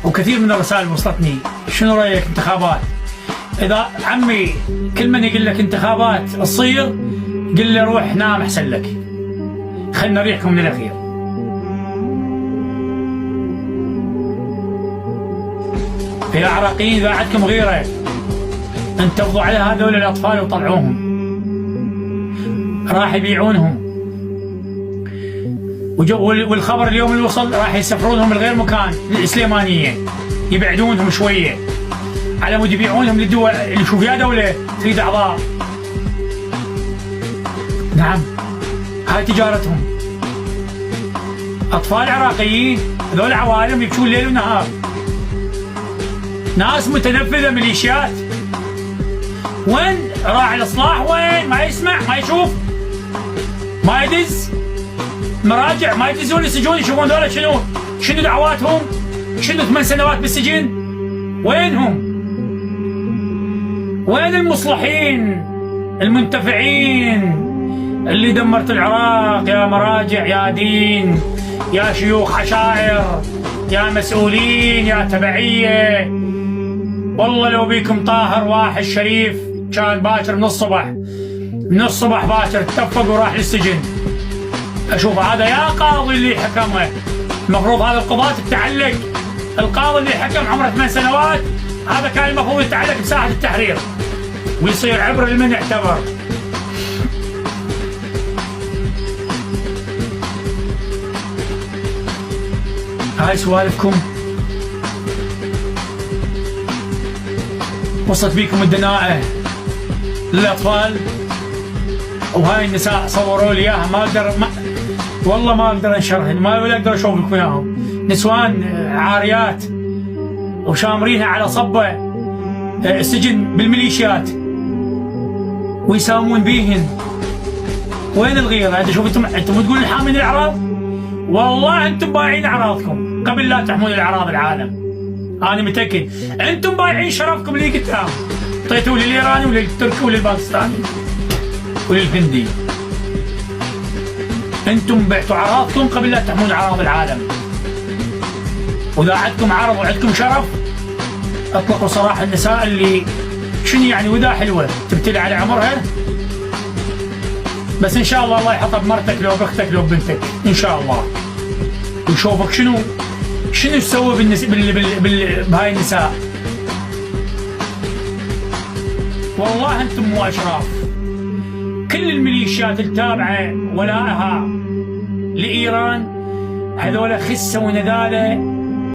وكثير من الرسائل وصلتني، شنو رايك انتخابات؟ اذا عمي كل من يقول لك انتخابات تصير قل له روح نام احسن لك، خلنا نريحكم من الاخير. يا عراقيين اذا عندكم غيره انتفضوا على هذول الاطفال وطلعوهم، راح يبيعونهم. والخبر اليوم اللي وصل راح يسفرونهم لغير مكان، للسليمانيه، يبعدونهم شويه على مود يبيعونهم للدول اللي شوف يا دوله تريد اعضاء. نعم هاي تجارتهم. اطفال عراقيين هذول عوالم يبكون ليل ونهار، ناس متنفذه ميليشيات. وين راعي الاصلاح؟ وين؟ ما يسمع، ما يشوف، ما يدز مراجع، ما يدزون السجون يشوفون ذولا شنو دعواتهم، شنو 8 سنوات بالسجن. وينهم؟ وين المصلحين المنتفعين اللي دمرت العراق؟ يا مراجع، يا دين، يا شيوخ عشائر، يا مسؤولين، يا تبعيه. والله لو بيكم طاهر واحد شريف كان باكر من الصبح باكر اتفق وراح للسجن. اشوف هذا يا قاضي اللي حكمه، المفروض هذا القضاة تتعلق. القاضي اللي حكم عمره 8 سنوات هذا كان المفروض يتعلق بساحة التحرير ويصير عبرة لمن يعتبر. هاي سوالفكم وصلت بيكم الدناءة للأطفال، وهاي النساء صوروا لي اياها، ما اقدر والله ما اقدر انشرها، ولا اقدر اشوف لكم اياهم. نسوان عاريات وشامرينها على صبة السجن بالميليشيات ويساومون بيهن. وين الغيرة؟ انت شوف انتم تقولون حامين الاعراض، والله انتم بايعين اعراضكم قبل لا تحمون الاعراض العالم. انا متاكد انتم بايعين شرفكم اللي قدام، اعطيتوه للايراني وللتركي وللباكستاني وللهندي. انتم بعتوا اعراضكم قبل لا تحمون اعراض العالم. واذا عندكم عرض وعندكم شرف اطلقوا سراح النساء اللي شنو يعني، واذا حلوه تبتلي على عمرها، بس ان شاء الله يحطها بمرتك لو باختك لو بنتك ان شاء الله، ويشوفك شنو تسوي بهاي النساء. والله انتم مو اشراف. كل الميليشيات التابعه ولائها لايران هذول خسه ونداله